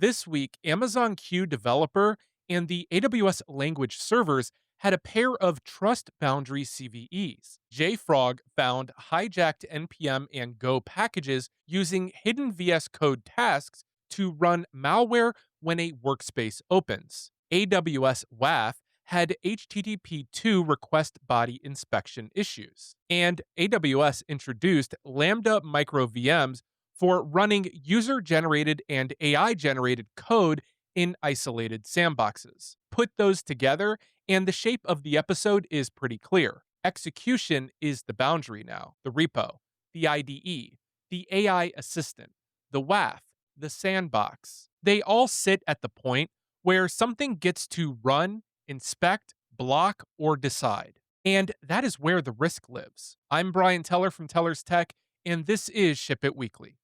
This week, Amazon Q Developer and the AWS language servers had a pair of trust boundary CVEs. JFrog found hijacked NPM and Go packages using hidden VS Code tasks to run malware when a workspace opens. AWS WAF had HTTP2 request body inspection issues. And AWS introduced Lambda micro VMs for running user generated and AI generated code in isolated sandboxes. Put those together, and the shape of the episode is pretty clear. Execution is the boundary now, the repo, the IDE, the AI assistant, the WAF, the sandbox. They all sit at the point where something gets to run, inspect, block, or decide. And that is where the risk lives. I'm Brian Teller from Teller's Tech, and this is Ship It Weekly.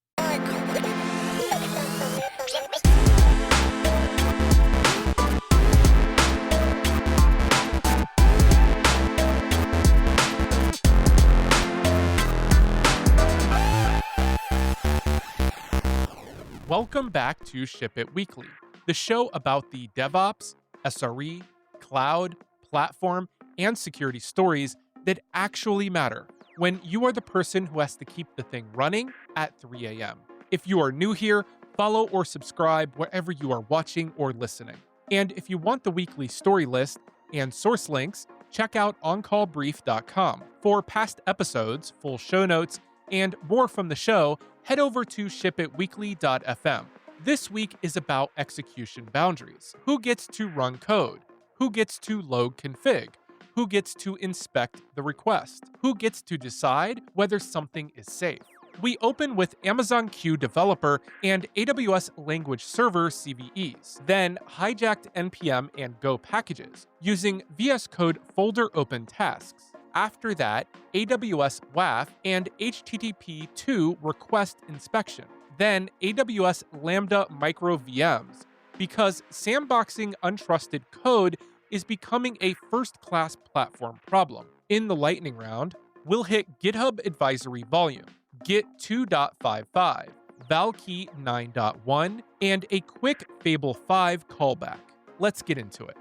Welcome back to Ship It Weekly, the show about the DevOps, SRE, cloud, platform, and security stories that actually matter when you are the person who has to keep the thing running at 3 a.m. If you are new here, follow or subscribe wherever you are watching or listening. And if you want the weekly story list and source links, check out oncallbrief.com. For past episodes, full show notes, and more from the show, head over to shipitweekly.fm. This week is about execution boundaries. Who gets to run code? Who gets to load config? Who gets to inspect the request? Who gets to decide whether something is safe? We open with Amazon Q Developer and AWS language server CVEs, then hijacked NPM and Go packages using VS Code folder open tasks. After that, AWS WAF and HTTP2 request inspection. Then AWS Lambda micro VMs, because sandboxing untrusted code is becoming a first-class platform problem. In the lightning round, we'll hit GitHub advisory volume, Git 2.55, Valkey 9.1, and a quick Fable 5 callback. Let's get into it.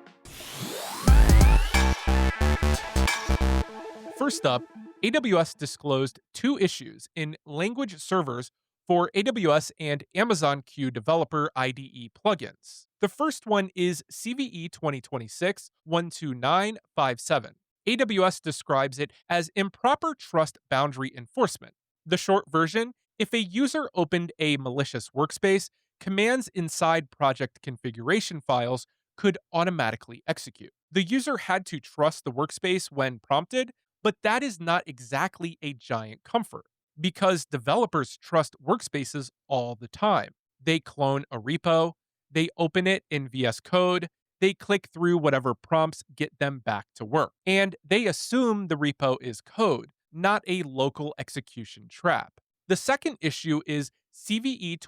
First up, AWS disclosed two issues in language servers for AWS and Amazon Q Developer IDE plugins. The first one is CVE 2026-12957. AWS describes it as improper trust boundary enforcement. The short version: if a user opened a malicious workspace, commands inside project configuration files could automatically execute. The user had to trust the workspace when prompted, but that is not exactly a giant comfort, because developers trust workspaces all the time. They clone a repo, they open it in VS Code, they click through whatever prompts get them back to work, and they assume the repo is code, not a local execution trap. The second issue is CVE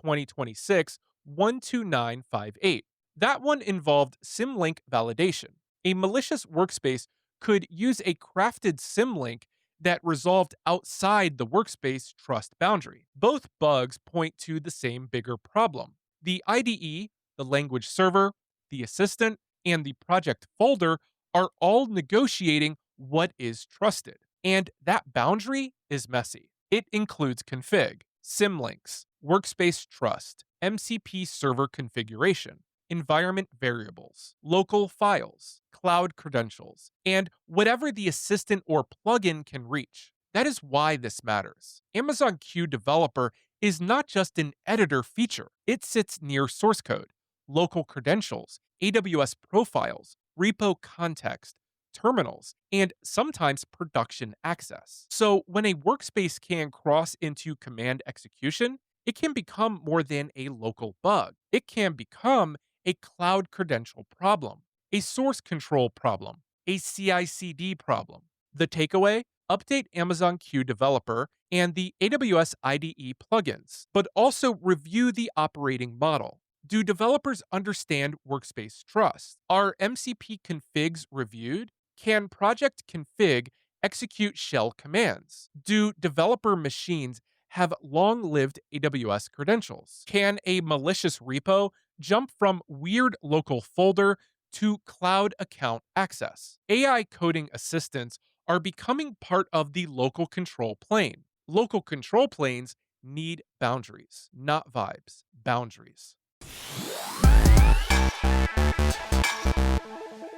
2026-12958. That one involved symlink validation. A malicious workspace could use a crafted symlink that resolved outside the workspace trust boundary. Both bugs point to the same bigger problem. The IDE, the language server, the assistant, and the project folder are all negotiating what is trusted. And that boundary is messy. It includes config, symlinks, workspace trust, MCP server configuration, environment variables, local files, cloud credentials, and whatever the assistant or plugin can reach. That is why this matters. Amazon Q Developer is not just an editor feature. It sits near source code, local credentials, AWS profiles, repo context, terminals, and sometimes production access. So when a workspace can cross into command execution, it can become more than a local bug. It can become a cloud credential problem, a source control problem, a CI/CD problem. The takeaway: update Amazon Q Developer and the AWS IDE plugins, but also review the operating model. Do developers understand workspace trust? Are MCP configs reviewed? Can project config execute shell commands? Do developer machines have long-lived AWS credentials? Can a malicious repo jump from weird local folder to cloud account access. AI coding assistants are becoming part of the local control plane. Local control planes need boundaries, not vibes, boundaries.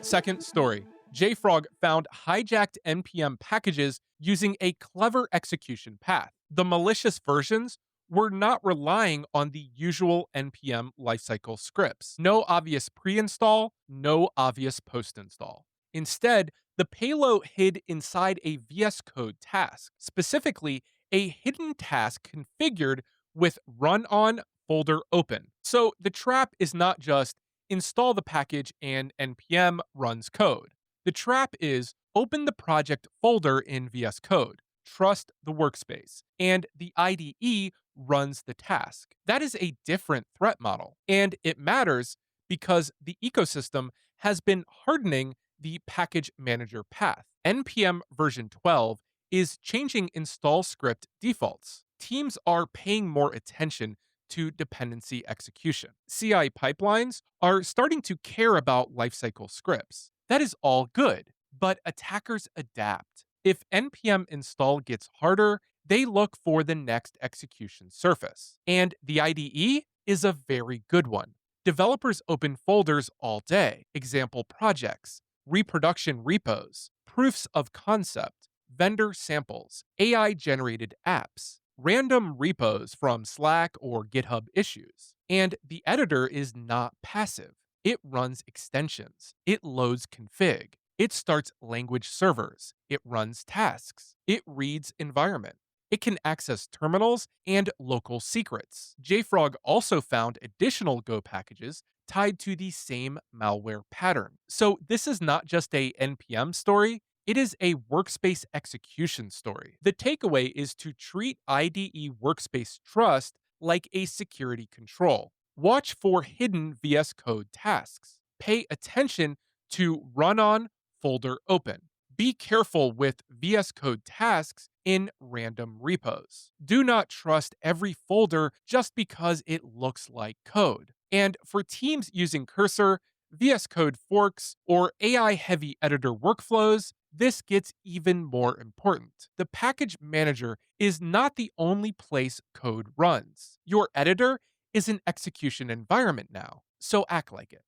Second story. JFrog found hijacked NPM packages using a clever execution path. The malicious versions were not relying on the usual NPM lifecycle scripts. No obvious pre-install, no obvious post-install. Instead, the payload hid inside a VS Code task, specifically a hidden task configured with run on folder open. So the trap is not just install the package and npm runs code. The trap is open the project folder in VS Code, trust the workspace, and the IDE runs the task. That is a different threat model, and it matters because the ecosystem has been hardening the package manager path. npm version 12 is changing install script defaults. Teams are paying more attention to dependency execution. CI pipelines are starting to care about lifecycle scripts. That is all good, but attackers adapt. If npm install gets harder, they look for the next execution surface. And the IDE is a very good one. Developers open folders all day, example projects, reproduction repos, proofs of concept, vendor samples, AI generated apps, random repos from Slack or GitHub issues. And the editor is not passive. It runs extensions. It loads config. It starts language servers. It runs tasks. It reads environment. It can access terminals and local secrets. JFrog also found additional Go packages tied to the same malware pattern. So this is not just a NPM story, it is a workspace execution story. The takeaway is to treat IDE workspace trust like a security control. Watch for hidden VS Code tasks. Pay attention to run on folder open. Be careful with VS Code tasks in random repos. Do not trust every folder just because it looks like code. And for teams using Cursor, VS Code forks, or AI heavy editor workflows, this gets even more important. The package manager is not the only place code runs. Your editor is an execution environment now, so act like it.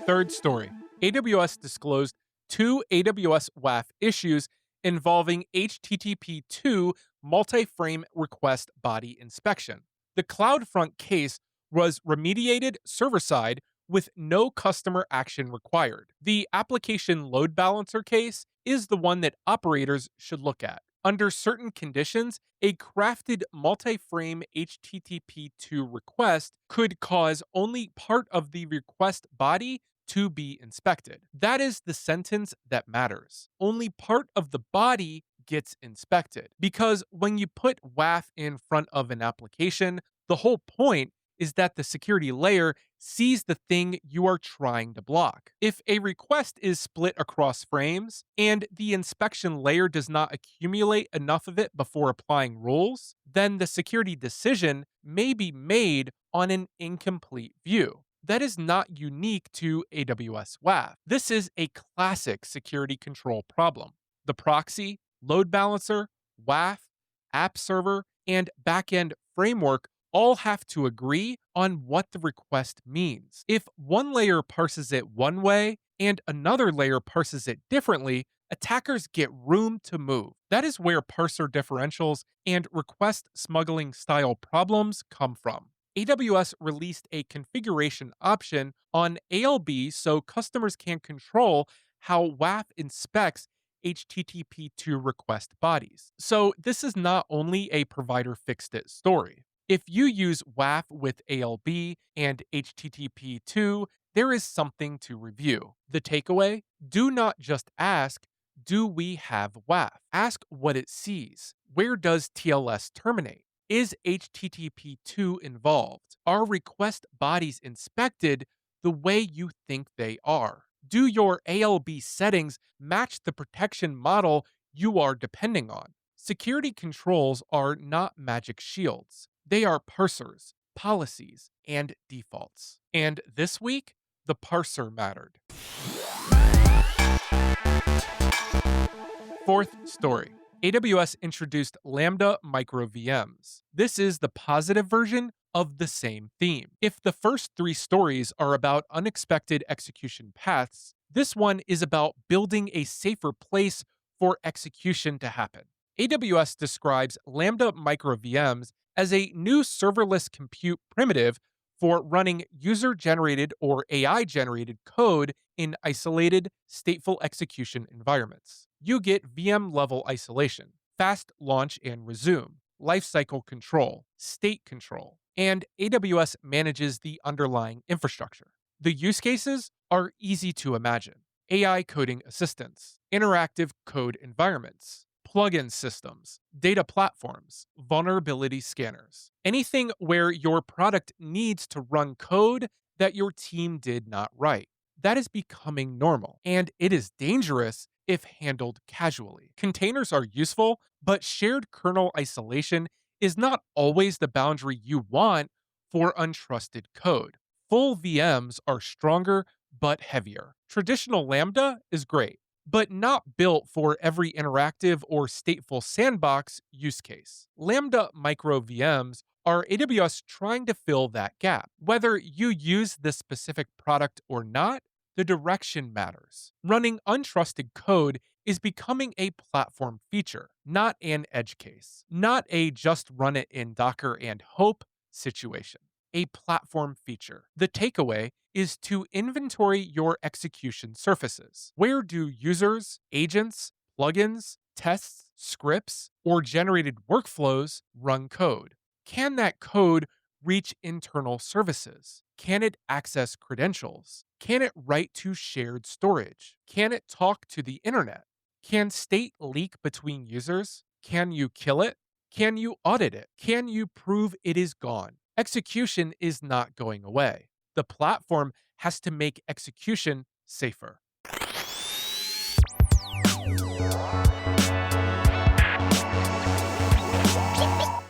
Third story. AWS disclosed 2 AWS WAF issues involving HTTP2 multi-frame request body inspection. The CloudFront case was remediated server-side with no customer action required. The application load balancer case is the one that operators should look at. Under certain conditions, a crafted multi-frame HTTP2 request could cause only part of the request body to be inspected. That is the sentence that matters. Only part of the body gets inspected. Because when you put WAF in front of an application, the whole point is that the security layer sees the thing you are trying to block. If a request is split across frames and the inspection layer does not accumulate enough of it before applying rules, then the security decision may be made on an incomplete view. That is not unique to AWS WAF. This is a classic security control problem. The proxy, load balancer, WAF, app server, and backend framework all have to agree on what the request means. If one layer parses it one way and another layer parses it differently, attackers get room to move. That is where parser differentials and request smuggling style problems come from. AWS released a configuration option on ALB so customers can control how WAF inspects HTTP2 request bodies. So this is not only a provider fixed it story. If you use WAF with ALB and HTTP2, there is something to review. The takeaway? Do not just ask, do we have WAF? Ask what it sees. Where does TLS terminate? Is HTTP2 involved? Are request bodies inspected the way you think they are? Do your ALB settings match the protection model you are depending on? Security controls are not magic shields. They are parsers, policies, and defaults. And this week, the parser mattered. Fourth story. AWS introduced Lambda micro VMs. This is the positive version of the same theme. If the first three stories are about unexpected execution paths, this one is about building a safer place for execution to happen. AWS describes Lambda micro VMs as a new serverless compute primitive for running user generated or AI generated code in isolated, stateful execution environments. You get VM level isolation, fast launch and resume, lifecycle control, state control, and AWS manages the underlying infrastructure. The use cases are easy to imagine: AI coding assistants, interactive code environments, plugin systems, data platforms, vulnerability scanners. Anything where your product needs to run code that your team did not write. That is becoming normal, and it is dangerous if handled casually. Containers are useful, but shared kernel isolation is not always the boundary you want for untrusted code. Full VMs are stronger but heavier. Traditional Lambda is great, but not built for every interactive or stateful sandbox use case. Lambda micro VMs are AWS trying to fill that gap. Whether you use this specific product or not, the direction matters. Running untrusted code is becoming a platform feature, not an edge case, not a just run it in Docker and hope situation. A platform feature. The takeaway is to inventory your execution surfaces. Where do users, agents, plugins, tests, scripts, or generated workflows run code? Can that code reach internal services? Can it access credentials? Can it write to shared storage? Can it talk to the internet? Can state leak between users? Can you kill it? Can you audit it? Can you prove it is gone? Execution is not going away. The platform has to make execution safer.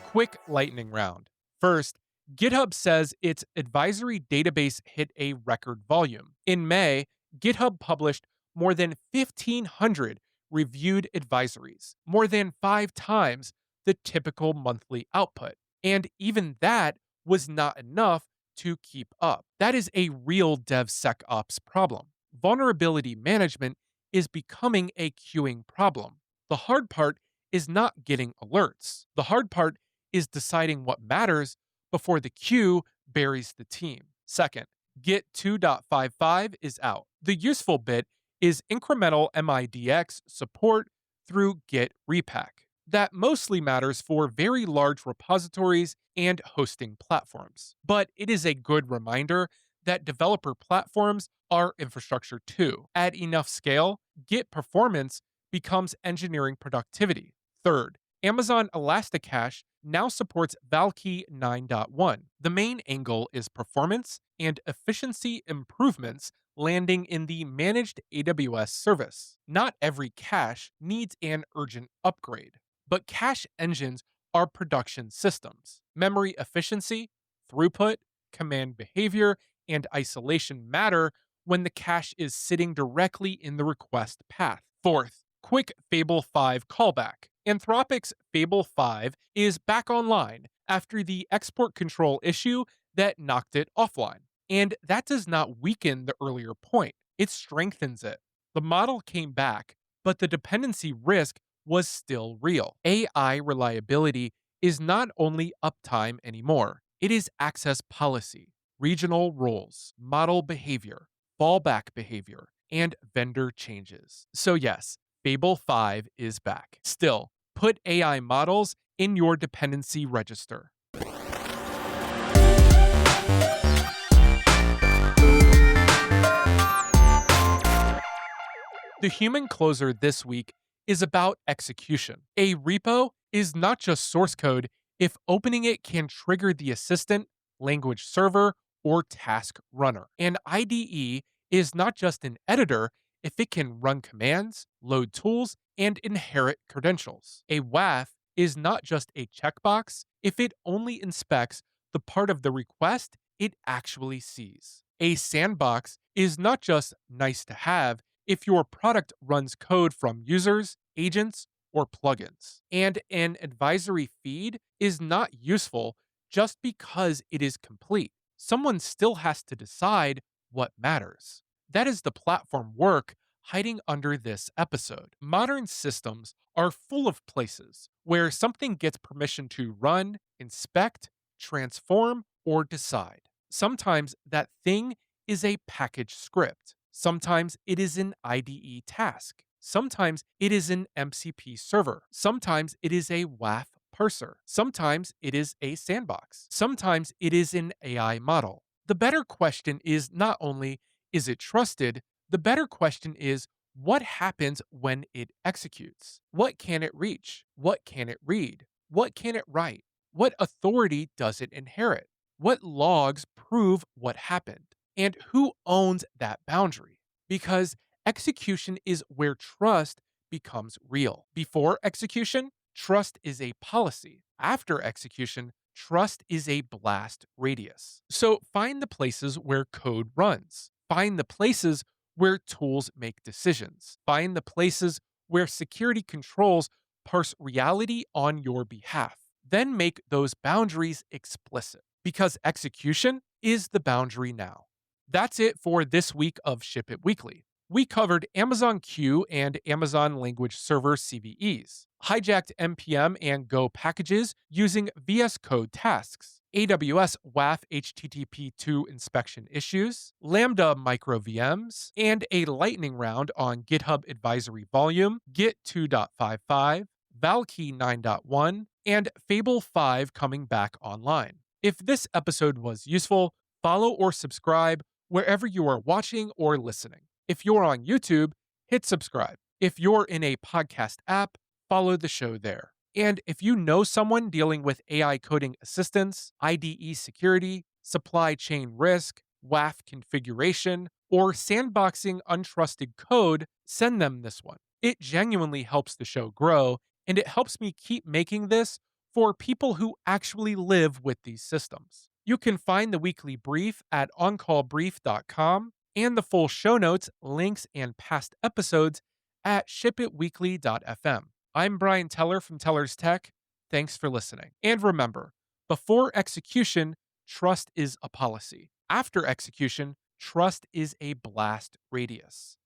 Quick lightning round. First, GitHub says its advisory database hit a record volume. In May, GitHub published more than 1,500 reviewed advisories, more than 5 times the typical monthly output. And even that was not enough to keep up. That is a real DevSecOps problem. Vulnerability management is becoming a queuing problem. The hard part is not getting alerts. The hard part is deciding what matters before the queue buries the team. Second, Git 2.55 is out. The useful bit is incremental MIDX support through Git repack. That mostly matters for very large repositories and hosting platforms. But it is a good reminder that developer platforms are infrastructure too. At enough scale, Git performance becomes engineering productivity. Third, Amazon Elasticache now supports Valkey 9.1. The main angle is performance and efficiency improvements landing in the managed AWS service. Not every cache needs an urgent upgrade, but cache engines are production systems. Memory efficiency, throughput, command behavior, and isolation matter when the cache is sitting directly in the request path. Fourth, quick Fable 5 callback. Anthropic's Fable 5 is back online after the export control issue that knocked it offline. And that does not weaken the earlier point, it strengthens it. The model came back, but the dependency risk was still real. AI reliability is not only uptime anymore, it is access policy, regional roles, model behavior, fallback behavior, and vendor changes. So yes, Fable 5 is back. Still, put AI models in your dependency register. The human closer this week is about execution. A repo is not just source code if opening it can trigger the assistant, language server, or task runner. An IDE is not just an editor if it can run commands, load tools, and inherit credentials. A WAF is not just a checkbox if it only inspects the part of the request it actually sees. A sandbox is not just nice to have if your product runs code from users, agents, or plugins. And an advisory feed is not useful just because it is complete. Someone still has to decide what matters. That is the platform work hiding under this episode. Modern systems are full of places where something gets permission to run, inspect, transform, or decide. Sometimes that thing is a package script. Sometimes it is an IDE task. Sometimes it is an MCP server. Sometimes it is a WAF parser. Sometimes it is a sandbox. Sometimes it is an AI model. The better question is not only is it trusted, the better question is what happens when it executes? What can it reach? What can it read? What can it write? What authority does it inherit? What logs prove what happened? And who owns that boundary? Because execution is where trust becomes real. Before execution, trust is a policy. After execution, trust is a blast radius. So find the places where code runs. Find the places where tools make decisions. Find the places where security controls parse reality on your behalf. Then make those boundaries explicit because execution is the boundary now. That's it for this week of Ship It Weekly. We covered Amazon Q and Amazon Language Server CVEs, hijacked NPM and Go packages using VS Code tasks, AWS WAF HTTP2 inspection issues, Lambda micro VMs, and a lightning round on GitHub Advisory Volume, Git 2.55, Valkey 9.1, and Fable 5 coming back online. If this episode was useful, follow or subscribe wherever you are watching or listening. If you're on YouTube, hit subscribe. If you're in a podcast app, follow the show there. And if you know someone dealing with AI coding assistance, IDE security, supply chain risk, WAF configuration, or sandboxing untrusted code, send them this one. It genuinely helps the show grow, and it helps me keep making this for people who actually live with these systems. You can find the weekly brief at oncallbrief.com and the full show notes, links, and past episodes at shipitweekly.fm. I'm Brian Teller from Teller's Tech. Thanks for listening. And remember, before execution, trust is a policy. After execution, trust is a blast radius.